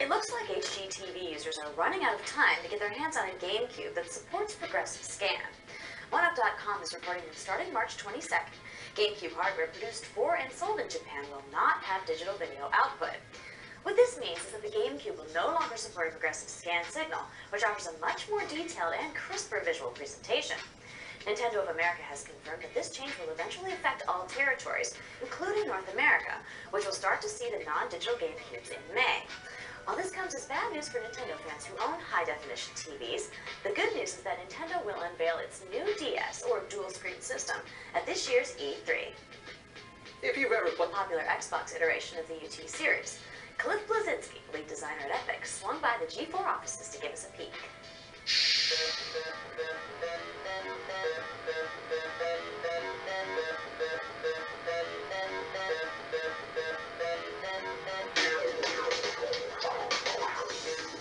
It looks like HD TV users are running out of time to get their hands on a GameCube that supports progressive scan. OneUp.com is reporting that starting March 22nd, GameCube hardware produced for and sold in Japan will not have digital video output. What this means is that the GameCube will no longer support a progressive scan signal, which offers a much more detailed and crisper visual presentation. Nintendo of America has confirmed that this change will eventually affect all territories, including North America, which will start to see the non-digital GameCubes in May. While this comes as bad news for Nintendo fans who own high-definition TVs, the good news is that Nintendo will unveil its new DS, or dual-screen system, at this year's E3. If you've ever played Popular Xbox iteration of the UT series, Cliff Bleszinski, lead designer at Epic, swung by the G4 offices to give us a peek.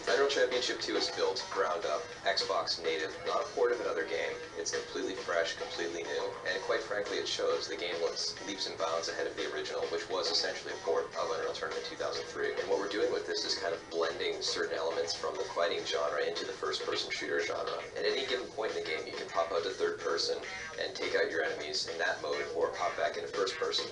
Unreal Championship 2 is built, ground up, Xbox native, not a port of another game. It's completely fresh, completely new, and quite frankly it shows. The game looks leaps and bounds ahead of the original, which was essentially a port of Unreal Tournament 2003. And what we're doing with this is kind of blending certain elements from the fighting genre into the first-person shooter genre. At any given point in the game, you can pop out to third person and take out your enemies in that mode, or pop back into first person.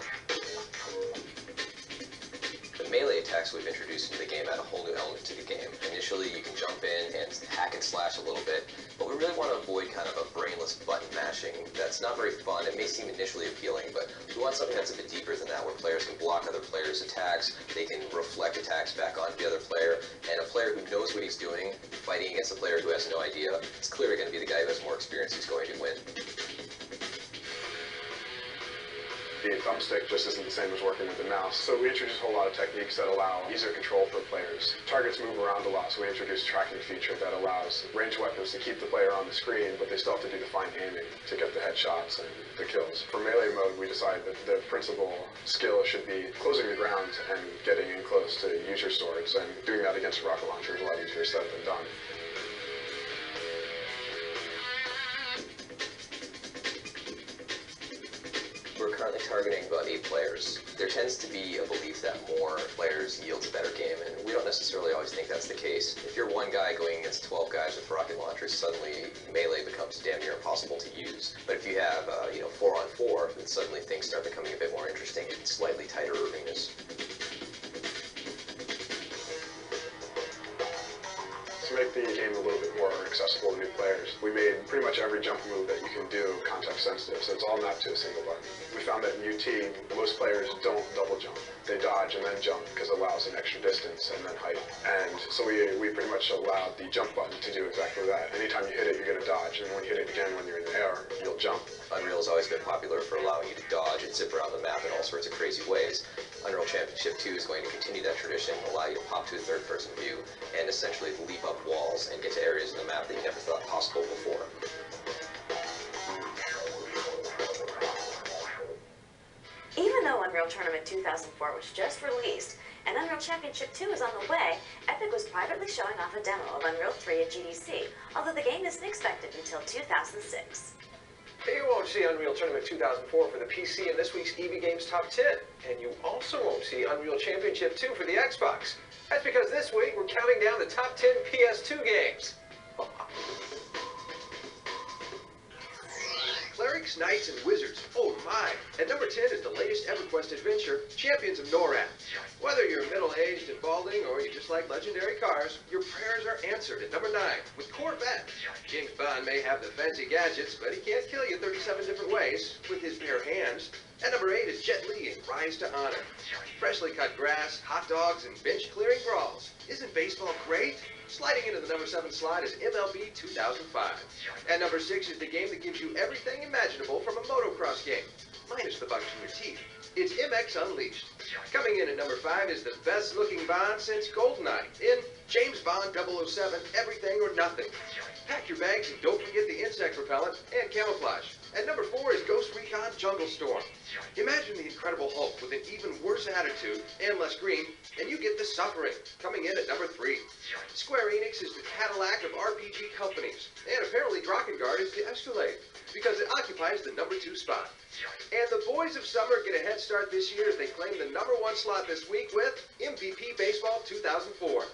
The melee attacks we've introduced into the game add a whole new element to the game. Initially, you can jump in and hack and slash a little bit, but we really want to avoid kind of a brainless button mashing that's not very fun. It may seem initially appealing, but we want something that's a bit deeper than that, where players can block other players' attacks, they can reflect attacks back onto the other player, and a player who knows what he's doing, fighting against a player who has no idea, it's clearly going to be the guy who has more experience who's going to win. The thumbstick just isn't the same as working with the mouse. So we introduced a whole lot of techniques that allow easier control for players. Targets move around a lot, so we introduced a tracking feature that allows ranged weapons to keep the player on the screen, but they still have to do the fine aiming to get the headshots and the kills. For melee mode, we decided that the principal skill should be closing the ground and getting in close to use your swords, and doing that against a rocket launcher is a lot easier said than done. We're currently targeting about 8 players. There tends to be a belief that more players yields a better game, and we don't necessarily always think that's the case. If you're one guy going against 12 guys with rocket launchers, suddenly melee becomes damn near impossible to use. But if you have, 4 on 4, then suddenly things start becoming a bit more interesting in slightly tighter arenas. To make the game a little bit more accessible to new players, we made pretty much every jump move that you can do context sensitive, so it's all mapped to a single button. We found that in UT, most players don't double jump. They dodge and then jump because it allows an extra distance and then height. And so we pretty much allowed the jump button to do exactly that. Anytime you hit it, you're going to dodge, and when you hit it again when you're in the air, you'll jump. Unreal's always been popular for allowing you to dodge and zip around the map in all sorts of crazy ways. Unreal Championship 2 is going to continue that tradition, allow you to pop to a third-person view, and essentially leap up walls and get to areas in the map that you never thought possible before. Even though Unreal Tournament 2004 was just released and Unreal Championship 2 is on the way, Epic was privately showing off a demo of Unreal 3 at GDC, although the game isn't expected until 2006. You won't see Unreal Tournament 2004 for the PC in this week's EV Games Top 10, and you also won't see Unreal Championship 2 for the Xbox. That's because this week we're counting down the top 10 PS2 games. Clerics, Knights, and Wizards. Oh my! At number 10 is the latest EverQuest adventure, Champions of Norath. Whether you're middle-aged and balding or you just like legendary cars, your prayers are answered at number 9 with Corvette. James Bond may have the fancy gadgets, but he can't kill you 37 different ways with his bare hands. At number 8 is Jet Li in Rise to Honor. Freshly cut grass, hot dogs, and bench-clearing brawls. Isn't baseball great? Sliding into the number 7 slot is MLB 2005. At number 6 is the game that gives you everything imaginable from a motocross game, minus the bugs in your teeth. It's MX Unleashed. Coming in at number 5 is the best-looking Bond since GoldenEye in James Bond 007 Everything or Nothing. Pack your bags and don't forget the insect repellent and camouflage. At number 4 is Ghost Recon Jungle Storm. Imagine the Incredible Hulk with an even worse attitude and less green, and you get The Suffering, coming in at number 3. Square Enix is the Cadillac of RPG companies, and apparently Drakengard is the Escalade, because it occupies the number 2 spot. And the Boys of Summer get a head start this year as they claim the number 1 slot this week with MVP Baseball 2004.